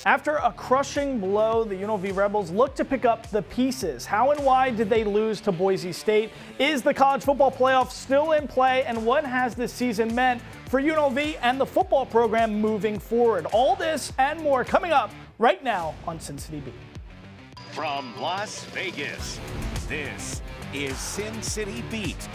After a crushing blow, the UNLV Rebels look to pick up the pieces. How and why did they lose to Boise State? Is the college football playoff still in play? And what has this season meant for UNLV and the football program moving forward? All this and more coming up right now on City Beat. From Las Vegas, this is City Beat.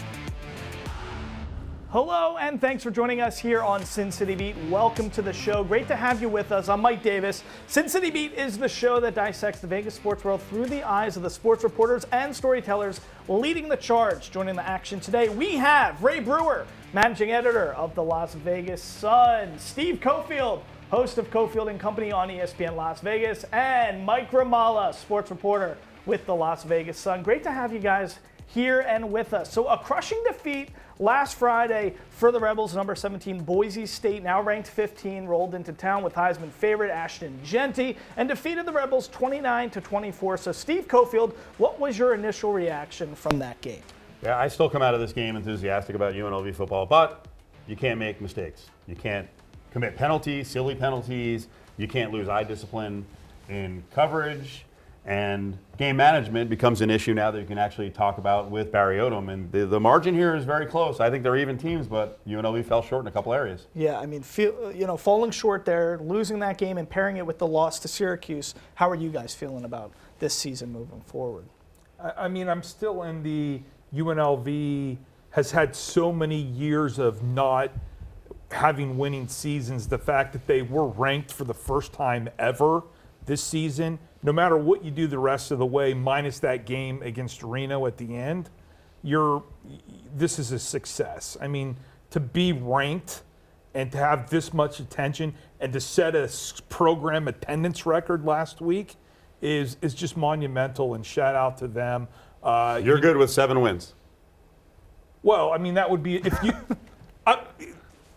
Hello, and thanks for joining us here on City Beat. Welcome to the show. Great to have you with us. I'm Mike Davis. City Beat is the show that dissects the Vegas sports world through the eyes of the sports reporters and storytellers leading the charge. Joining the action today, we have Ray Brewer, managing editor of the Las Vegas Sun, Steve Cofield, host of Cofield and Company on ESPN Las Vegas, and Mike Ramala, sports reporter with the Las Vegas Sun. Great to have you guys here and with us. So a crushing defeat last Friday for the Rebels, number 17 Boise State, now ranked 15, rolled into town with Heisman favorite Ashton Jeanty and defeated the Rebels 29-24. So Steve Cofield, what was your initial reaction from that game? Yeah, I still come out of this game enthusiastic about UNLV football, but you can't make mistakes. You can't commit penalties, silly penalties. You can't lose eye discipline in coverage. And game management becomes an issue now that you can actually talk about with Barry Odom. And the margin here is very close. I think they're even teams, but UNLV fell short in a couple areas. Yeah, I mean, falling short there, losing that game and pairing it with the loss to Syracuse. How are you guys feeling about this season moving forward? I mean, I'm still in the UNLV has had so many years of not having winning seasons. The fact that they were ranked for the first time ever this season, no matter what you do the rest of the way, minus that game against Reno at the end, this is a success. I mean, to be ranked and to have this much attention and to set a program attendance record last week is just monumental, and shout out to them. You're good with 7 wins. Well, I mean, that would be if you.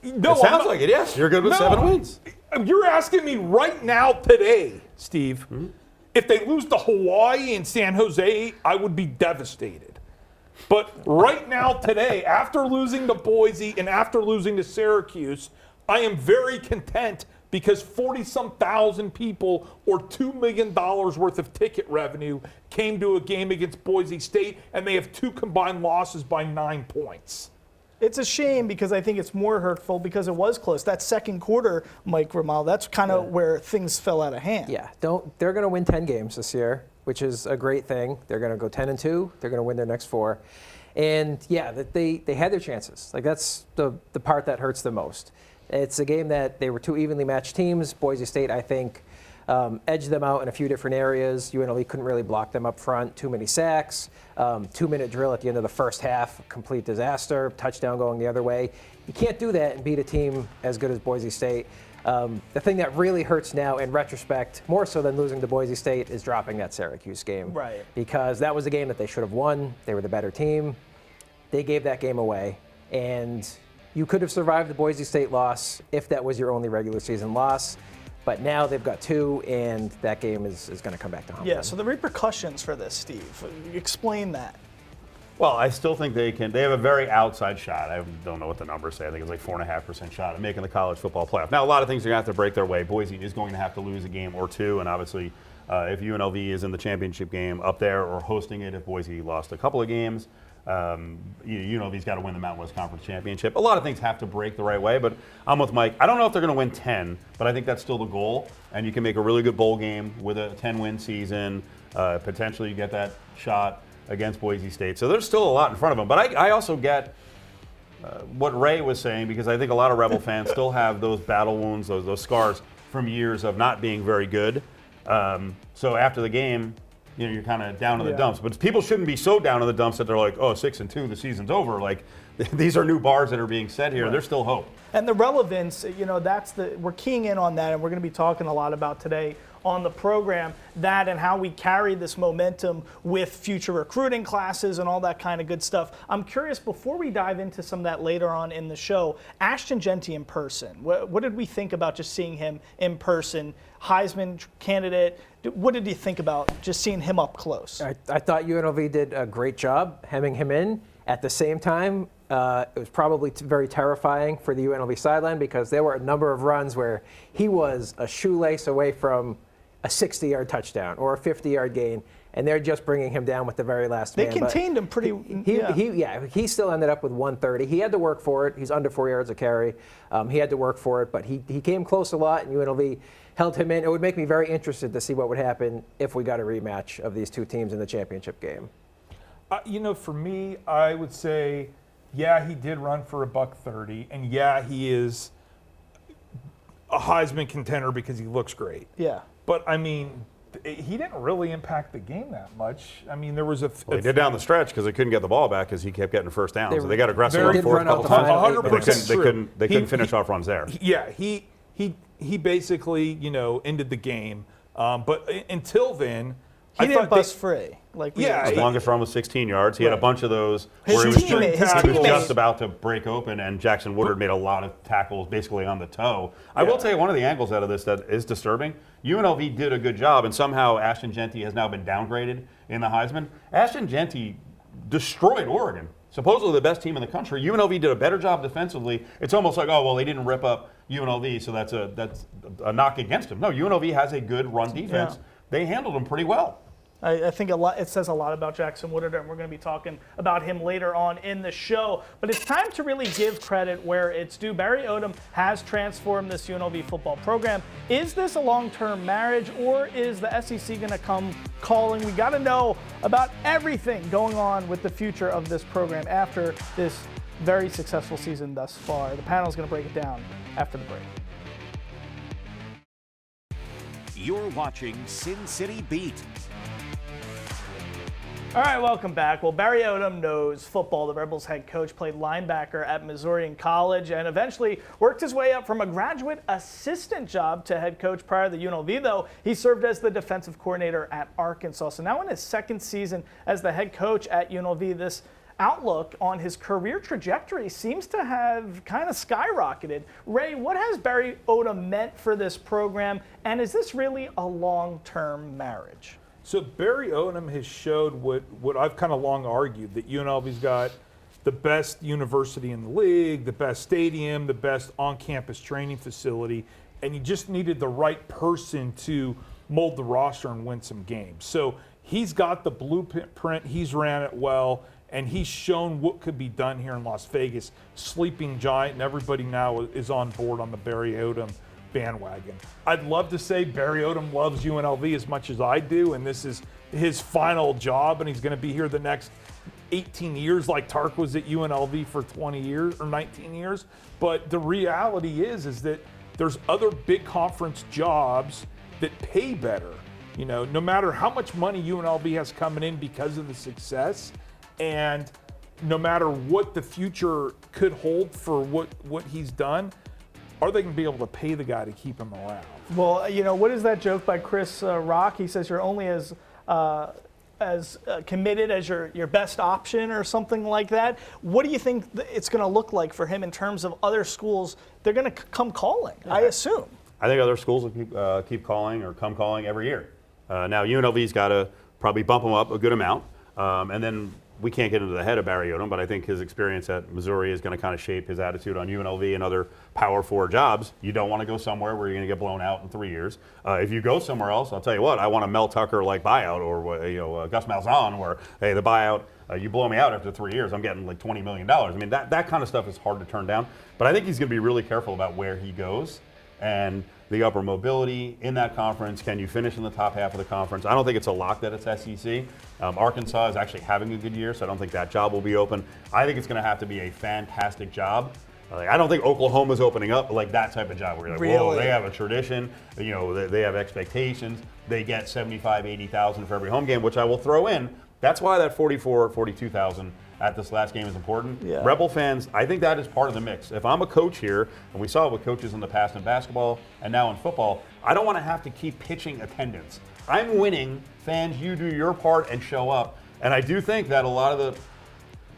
No, it sounds like it, yes. You're good with 7 wins. You're asking me right now today, Steve, if they lose to Hawaii and San Jose, I would be devastated. But right now today, after losing to Boise and after losing to Syracuse, I am very content because 40-some thousand people or $2 million worth of ticket revenue came to a game against Boise State, and they have 2 combined losses by 9 points. It's a shame because I think it's more hurtful because it was close. That second quarter, Mike Ramal, that's kind of where things fell out of hand. Yeah, they're going to win 10 games this year, which is a great thing. They're going to go 10-2. They're going to win their next 4. And yeah, they had their chances. Like, that's the part that hurts the most. It's a game that they were 2 evenly matched teams. Boise State, I think, edged them out in a few different areas. UNLV couldn't really block them up front. Too many sacks. 2-minute drill at the end of the first half. Complete disaster. Touchdown going the other way. You can't do that and beat a team as good as Boise State. The thing that really hurts now in retrospect, more so than losing to Boise State, is dropping that Syracuse game. Right. Because that was a game that they should have won. They were the better team. They gave that game away. And you could have survived the Boise State loss if that was your only regular season loss. But now they've got 2, and that game is going to come back to haunt them. Yeah, so the repercussions for this, Steve, explain that. Well, I still think they have a very outside shot. I don't know what the numbers say. I think it's like 4.5% shot at making the college football playoff. Now, a lot of things are going to have to break their way. Boise is going to have to lose a game or 2, and obviously if UNLV is in the championship game up there or hosting it, if Boise lost a couple of games, UNLV's got to win the Mountain West Conference Championship. A lot of things have to break the right way, but I'm with Mike. I don't know if they're going to win 10, but I think that's still the goal, and you can make a really good bowl game with a 10-win season. Potentially you get that shot against Boise State. So there's still a lot in front of them, but I also get what Ray was saying, because I think a lot of Rebel fans still have those battle wounds, those scars from years of not being very good. So after the game, you're kind of down in the dumps. But people shouldn't be so down in the dumps that they're like, oh, 6-2, the season's over. Like, these are new bars that are being set here. Right. There's still hope. And the relevance, we're keying in on that, and we're going to be talking a lot about today on the program, that and how we carry this momentum with future recruiting classes and all that kind of good stuff. I'm curious, before we dive into some of that later on in the show, Ashton Jeanty in person, what did we think about just seeing him in person? Heisman candidate, what did you think about just seeing him up close? I thought UNLV did a great job hemming him in. At the same time, It was probably very terrifying for the UNLV sideline because there were a number of runs where he was a shoelace away from a 60-yard touchdown or a 50-yard gain, and they're just bringing him down with the very last They man. contained him pretty. He still ended up with 130. He had to work for it. He's under 4 yards a carry. He had to work for it, but he came close a lot, and UNLV held him in. It would make me very interested to see what would happen if we got a rematch of these two teams in the championship game. For me, I would say, yeah, he did run for $130, and yeah, he is a Heisman contender because he looks great. Yeah. But, I mean, he didn't really impact the game that much. I mean, there was He did down the stretch because they couldn't get the ball back because he kept getting first down. So they got aggressive Very on fourth run a couple out the final times. But 100% they couldn't finish off runs there. Yeah, he basically, ended the game. But until then, He I didn't thought bust free. His longest run was 16 yards. He had a bunch of those where His he was teammate- just about to break open, and Jackson Woodard made a lot of tackles basically on the toe. I will tell you one of the angles out of this that is disturbing. UNLV did a good job, and somehow Ashton Genty has now been downgraded in the Heisman. Ashton Genty destroyed Oregon, supposedly the best team in the country. UNLV did a better job defensively. It's almost like, oh, well, they didn't rip up UNLV, so that's a knock against them. No, UNLV has a good run defense. Yeah. They handled them pretty well. I think it says a lot about Jackson Woodard, and we're going to be talking about him later on in the show. But it's time to really give credit where it's due. Barry Odom has transformed this UNLV football program. Is this a long-term marriage, or is the SEC going to come calling? We got to know about everything going on with the future of this program after this very successful season thus far. The panel is going to break it down after the break. You're watching Sin City Beat. All right, welcome back. Well, Barry Odom knows football. The Rebels head coach played linebacker at Missouri in college and eventually worked his way up from a graduate assistant job to head coach prior to UNLV, though he served as the defensive coordinator at Arkansas. So now in his second season as the head coach at UNLV, this outlook on his career trajectory seems to have kind of skyrocketed. Ray, what has Barry Odom meant for this program, and is this really a long-term marriage? So Barry Odom has showed what I've kind of long argued, that UNLV's got the best university in the league, the best stadium, the best on-campus training facility, and you just needed the right person to mold the roster and win some games. So he's got the blueprint, he's ran it well, and he's shown what could be done here in Las Vegas. Sleeping giant, and everybody now is on board on the Barry Odom bandwagon. I'd love to say Barry Odom loves UNLV as much as I do, and this is his final job, and he's going to be here the next 18 years like Tark was at UNLV for 20 years or 19 years. But the reality is that there's other big conference jobs that pay better. No matter how much money UNLV has coming in because of the success, and no matter what the future could hold for what he's done, are they going to be able to pay the guy to keep him around? Well, what is that joke by Chris Rock? He says you're only as committed as your best option or something like that. What do you think it's going to look like for him in terms of other schools? They're going to come calling, I assume. I think other schools will keep calling or come calling every year. Now, UNLV's got to probably bump him up a good amount. And then we can't get into the head of Barry Odom, but I think his experience at Missouri is going to kind of shape his attitude on UNLV and other Power 4 jobs. You don't want to go somewhere where you're going to get blown out in 3 years. If you go somewhere else, I'll tell you what, I want a Mel Tucker-like buyout, or Gus Malzahn, where, hey, the buyout, you blow me out after 3 years, I'm getting like $20 million. I mean, that kind of stuff is hard to turn down. But I think he's going to be really careful about where he goes and the upper mobility in that conference. Can you finish in the top half of the conference? I don't think it's a lock that it's SEC. Arkansas is actually having a good year, so I don't think that job will be open. I think it's going to have to be a fantastic job. I don't think Oklahoma's opening up like that type of job where you're like, whoa, they have a tradition, they have expectations. They get 75, 80,000 for every home game, which I will throw in. That's why that 44, 42,000 at this last game is important. Yeah. Rebel fans, I think that is part of the mix. If I'm a coach here, and we saw it with coaches in the past in basketball and now in football, I don't want to have to keep pitching attendance. I'm winning. Fans, you do your part and show up. And I do think that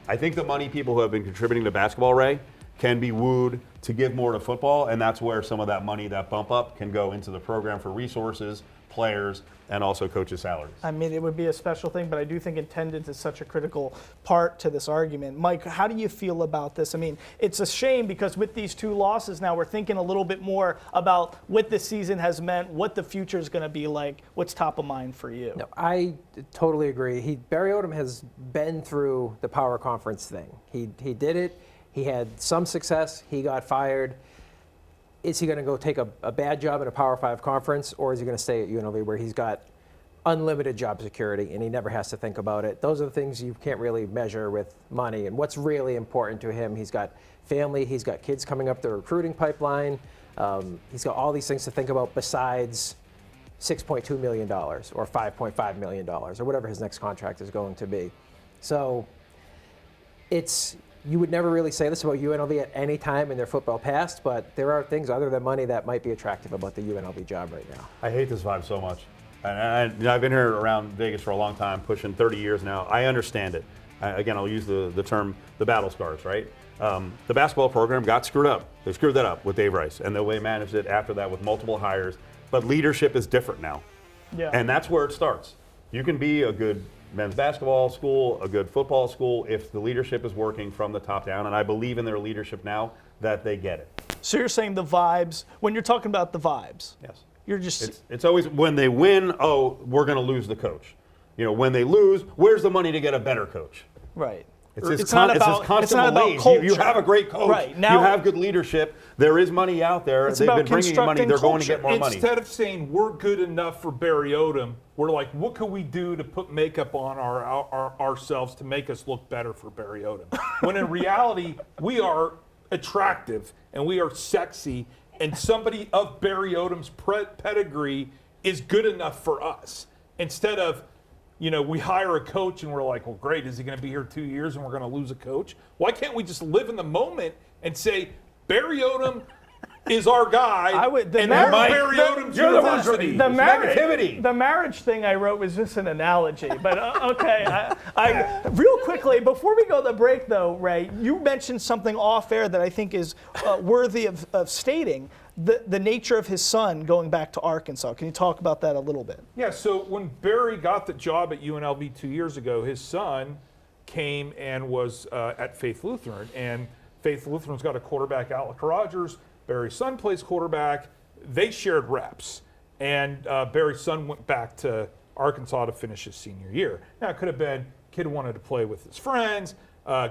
I think the money people who have been contributing to basketball, Ray, can be wooed to give more to football, and that's where some of that money, that bump up, can go into the program for resources, players, and also coaches' salaries. I mean, it would be a special thing, but I do think attendance is such a critical part to this argument. Mike, how do you feel about this? I mean, it's a shame because with these 2 losses now, we're thinking a little bit more about what this season has meant, what the future is going to be like. What's top of mind for you? No, I totally agree. Barry Odom has been through the power conference thing. He did it. He had some success. He got fired. Is he going to go take a bad job in a Power 5 conference, or is he going to stay at UNLV where he's got unlimited job security and he never has to think about it? Those are the things you can't really measure with money. And what's really important to him, he's got family, he's got kids coming up the recruiting pipeline. He's got all these things to think about besides $6.2 million or $5.5 million or whatever his next contract is going to be. So you would never really say this about UNLV at any time in their football past, but there are things other than money that might be attractive about the UNLV job right now. I hate this vibe so much. And I've been here around Vegas for a long time, pushing 30 years now. I understand it. Again, I'll use the term the battle scars, right? The basketball program got screwed up. They screwed that up with Dave Rice, and the way they managed it after that with multiple hires. But leadership is different now. Yeah. And that's where it starts. You can be a good men's basketball school, a good football school, if the leadership is working from the top down, and I believe in their leadership now that they get it. So you're saying the vibes, when you're talking about the vibes, Yes. you're just... It's always when they win, oh, we're going to lose the coach. You know, when they lose, where's the money to get a better coach? Right. It's this not constant about malaise. culture. You have a great coach. Right. Now, you have good leadership. There is money out there. It's They've about been bringing you money. They're going to get more money. Instead of saying we're good enough for Barry Odom, we're like, what can we do to put makeup on ourselves to make us look better for Barry Odom? When in reality, we are attractive and we are sexy, and somebody of Barry Odom's pedigree is good enough for us. Instead of, you know, we hire a coach and we're like, well, great, is he going to be here 2 years and we're going to lose a coach? Why can't we just live in the moment and say, Barry Odom is our guy, Barry Odom's university. The marriage thing I wrote was just an analogy, but okay. I real quickly, before we go to the break though, Ray, you mentioned something off air that I think is worthy of stating. The nature of his son going back to Arkansas. Can you talk about that a little bit? Yeah, so when Barry got the job at UNLV 2 years ago, his son came and was at Faith Lutheran. And Faith Lutheran's got a quarterback, Alec Rogers. Barry's son plays quarterback. They shared reps. And Barry's son went back to Arkansas to finish his senior year. Now, it could have been kid wanted to play with his friends.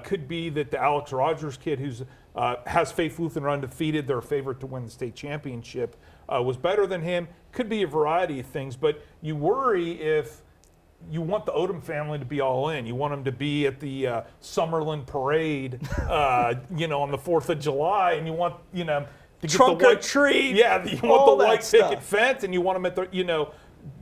Could be that the Alex Rogers kid who's has Faith Lutheran undefeated, their favorite to win the state championship, was better than him. Could be a variety of things, but you worry if you want the Odom family to be all in. You want them to be at the Summerlin parade, you know, on the 4th of July, and you want, you know, to get trunk the white or treat. Yeah, you want the white stuff. picket fence, and you want them at the, you know,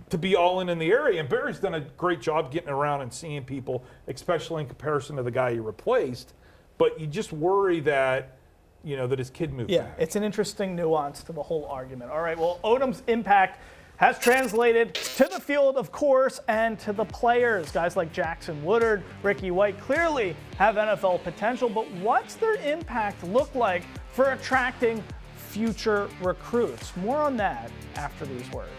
to be all in the area. And Barry's done a great job getting around and seeing people, especially in comparison to the guy he replaced. But you just worry that, you know, that his kid moved back. It's an interesting nuance to the whole argument. All right, well, Odom's impact has translated to the field, of course, and to the players. Guys like Jackson Woodard, Ricky White clearly have NFL potential, but what's their impact look like for attracting future recruits? More on that after these words.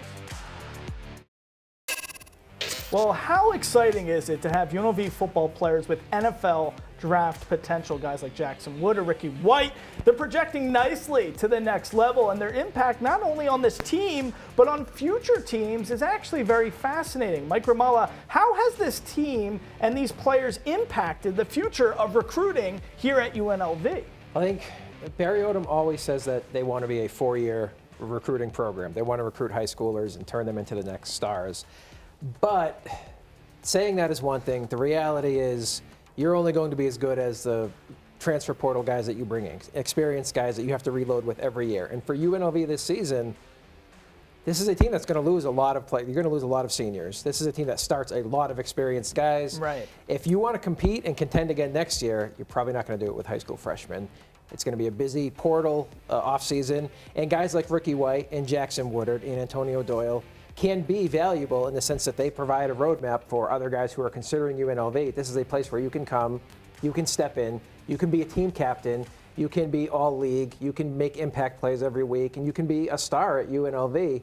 Well, how exciting is it to have UNLV football players with NFL draft potential, guys like Jackson Wood or Ricky White? They're projecting nicely to the next level, and their impact not only on this team, but on future teams is actually very fascinating. Mike Ramala, how has this team and these players impacted the future of recruiting here at UNLV? I think Barry Odom always says that they want to be a 4-year recruiting program. They want to recruit high schoolers and turn them into the next stars. But saying that is one thing. The reality is you're only going to be as good as the transfer portal guys that you bring in, experienced guys that you have to reload with every year. And for UNLV this season, this is a team that's going to lose a lot of play. You're going to lose a lot of seniors. This is a team that starts a lot of experienced guys. Right. If you want to compete and contend again next year, you're probably not going to do it with high school freshmen. It's going to be a busy portal offseason. And guys like Ricky White and Jackson Woodard and Antonio Doyle can be valuable in the sense that they provide a roadmap for other guys who are considering UNLV. This is a place where you can come, you can step in, you can be a team captain, You can be all league. You can make impact plays every week, and you can be a star at UNLV.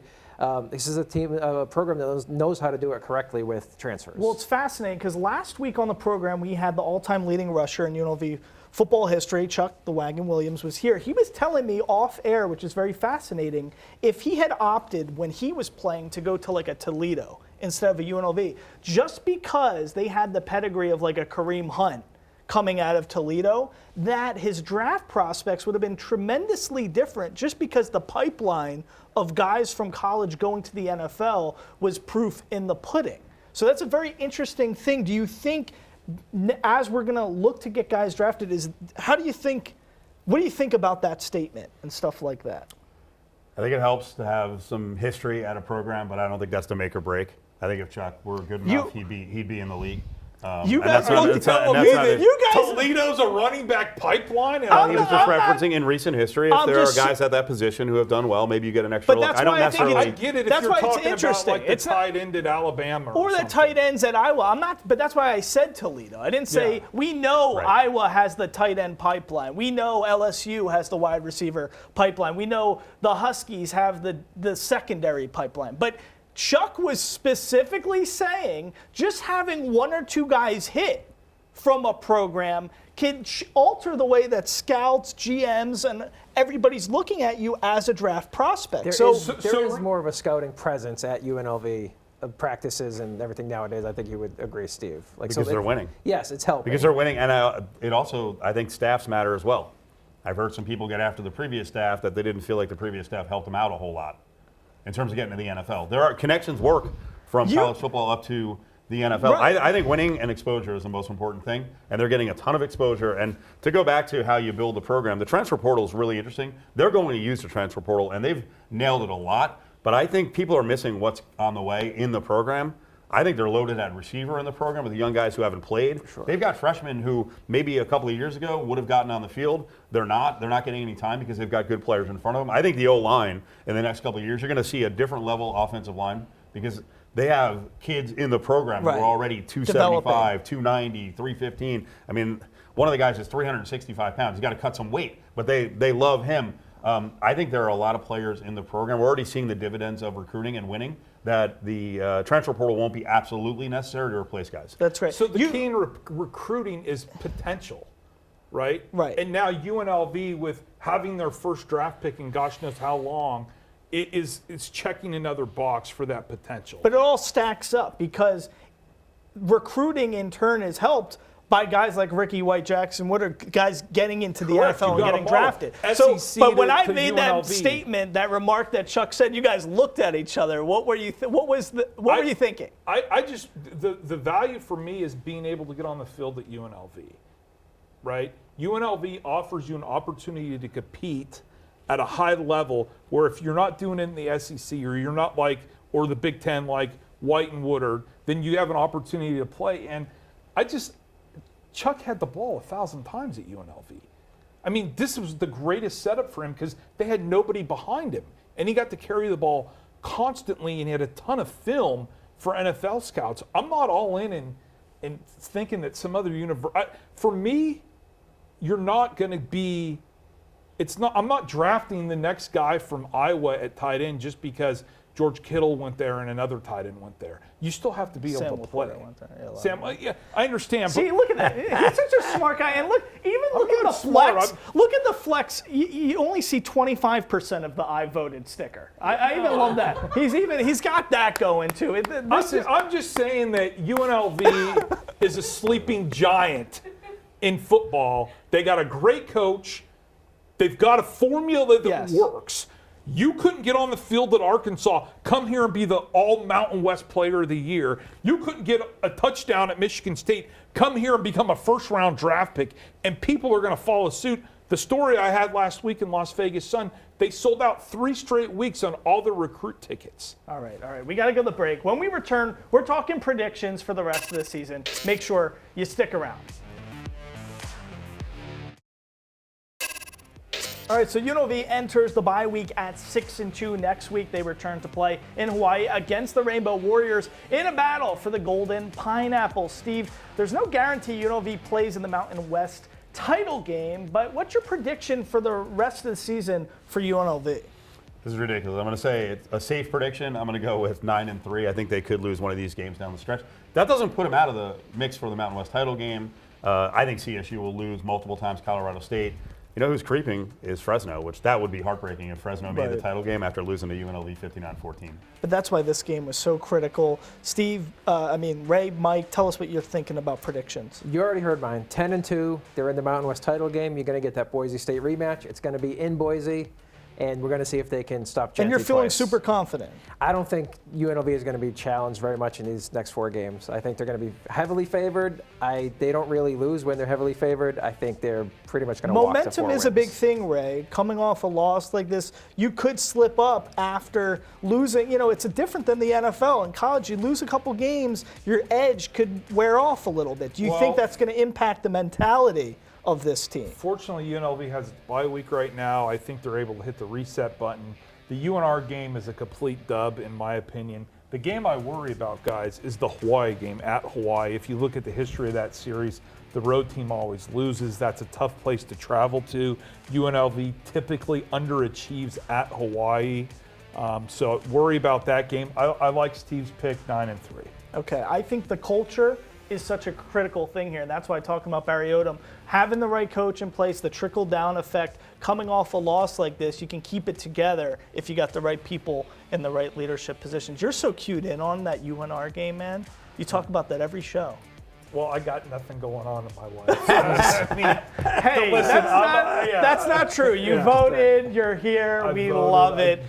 This is a program that knows how to do it correctly with transfers. Well, it's fascinating because last week on the program we had the all-time leading rusher in UNLV football history, Chuck the Wagon Williams, was here. He was telling me off air, which is very fascinating, if he had opted when he was playing to go to like a Toledo instead of a UNLV, just because they had the pedigree of like a Kareem Hunt coming out of Toledo, that his draft prospects would have been tremendously different just because the pipeline of guys from college going to the NFL was proof in the pudding. So that's a very interesting thing. Do you think, as we're going to look to get guys drafted, what do you think about that statement and stuff like that? I think it helps to have some history at a program, but I don't think that's the make or break. I think if Chuck were good enough, he'd be in the league. You guys are telling me that Toledo's a running back pipeline? He was just referencing in recent history, if there are guys at that position who have done well, maybe you get an extra look. I don't necessarily. I get it if you're talking about like the tight end at Alabama or the tight ends at Iowa. I'm not, but that's why I said Toledo. I didn't say we know Iowa has the tight end pipeline. We know LSU has the wide receiver pipeline. We know the Huskies have the secondary pipeline. But Chuck was specifically saying just having one or two guys hit from a program can alter the way that scouts, GMs, and everybody's looking at you as a draft prospect. There is more of a scouting presence at UNLV of practices and everything nowadays. I think you would agree, Steve. Because they're winning. Yes, it's helping. Because they're winning, and it also, I think, staffs matter as well. I've heard some people get after the previous staff that they didn't feel like the previous staff helped them out a whole lot in terms of getting to the NFL. There are connections work from college football up to the NFL. Right. I think winning and exposure is the most important thing, and they're getting a ton of exposure. And to go back to how you build the program, the transfer portal is really interesting. They're going to use the transfer portal, and they've nailed it a lot. But I think people are missing what's on the way in the program. I think they're loaded at receiver in the program with the young guys who haven't played. Sure. They've got freshmen who maybe a couple of years ago would have gotten on the field. They're not. They're not getting any time because they've got good players in front of them. I think the O-line in the next couple of years, you're going to see a different level offensive line because they have kids in the program who are already 275, 290, 315. I mean, one of the guys is 365 pounds. He's got to cut some weight, but they love him. I think there are a lot of players in the program. We're already seeing the dividends of recruiting and winning, that the transfer portal won't be absolutely necessary to replace guys. That's right. So the key in recruiting is potential, right? Right. And now UNLV, with having their first draft pick in gosh knows how long, it's checking another box for that potential. But it all stacks up because recruiting in turn is helped by guys like Ricky White-Jackson, what are guys getting into the NFL and getting drafted. But when I made that statement, that remark that Chuck said, you guys looked at each other. What were you? What were you thinking? I just the value for me is being able to get on the field at UNLV, right? UNLV offers you an opportunity to compete at a high level, where if you're not doing it in the SEC or you're not or the Big Ten like White and Woodard, then you have an opportunity to play. And Chuck had the ball 1,000 times at UNLV. I mean, this was the greatest setup for him because they had nobody behind him. And he got to carry the ball constantly, and he had a ton of film for NFL scouts. I'm not all in thinking that some other for me, you're not going to be – I'm not drafting the next guy from Iowa at tight end just because George Kittle went there and another tight end went there. You still have to be able to play. I understand. See, look at that. He's such a smart guy. And look at the flex. Look at the flex. You only see 25% of the I voted sticker. I even love that. He's got that going too. I'm just saying that UNLV is a sleeping giant in football. They got a great coach. They've got a formula that works. You couldn't get on the field at Arkansas, come here and be the all-Mountain West Player of the Year. You couldn't get a touchdown at Michigan State, come here and become a first-round draft pick, and people are going to follow suit. The story I had last week in Las Vegas Sun, they sold out 3 straight weeks on all their recruit tickets. All right. We got to go to the break. When we return, we're talking predictions for the rest of the season. Make sure you stick around. All right, so UNLV enters the bye week at 6-2. Next week, they return to play in Hawaii against the Rainbow Warriors in a battle for the Golden Pineapple. Steve, there's no guarantee UNLV plays in the Mountain West title game, but what's your prediction for the rest of the season for UNLV? This is ridiculous. I'm going to say it's a safe prediction. I'm going to go with 9-3. I think they could lose one of these games down the stretch. That doesn't put them out of the mix for the Mountain West title game. I think CSU will lose multiple times Colorado State. You know who's creeping is Fresno, which that would be heartbreaking if Fresno made the title game after losing to UNLV 59-14. But that's why this game was so critical. Steve, Ray, Mike, tell us what you're thinking about predictions. You already heard mine. 10-2. They're in the Mountain West title game. You're going to get that Boise State rematch. It's going to be in Boise, and we're going to see if they can stop Gentry And you're feeling twice. super confident. I don't think UNLV is going to be challenged very much in these next 4 games. I think they're going to be heavily favored. They don't really lose when they're heavily favored. I think they're pretty much going to walk to 4 Momentum is a big thing, Ray. Coming off a loss like this, you could slip up after losing. You know, it's different than the NFL. In college, you lose a couple games, your edge could wear off a little bit. Do you think that's going to impact the mentality of this team? Fortunately, UNLV has its bye week right now. I think they're able to hit the reset button. The UNR game is a complete dub, in my opinion. The game I worry about, guys, is the Hawaii game at Hawaii. If you look at the history of that series, the road team always loses. That's a tough place to travel to. UNLV typically underachieves at Hawaii. So worry about that game. I like Steve's pick, 9-3. Okay, I think the culture is such a critical thing here, and that's why talking about Barry Odom, having the right coach in place, the trickle-down effect, coming off a loss like this, you can keep it together if you got the right people in the right leadership positions. You're so cued in on that UNR game, man. You talk about that every show. Well, I got nothing going on in my life. Hey, that's not true. You voted, you're here, we love it.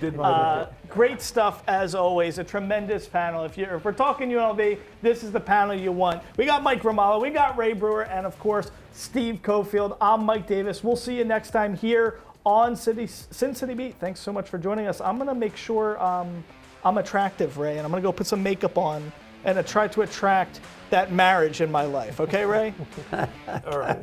Great stuff as always, a tremendous panel. If we're talking UNLV, this is the panel you want. We got Mike Romalo, we got Ray Brewer, and of course, Steve Cofield. I'm Mike Davis. We'll see you next time here on Sin City Beat. Thanks so much for joining us. I'm going to make sure I'm attractive, Ray, and I'm going to go put some makeup on and try to attract that marriage in my life. Okay, Ray? All right.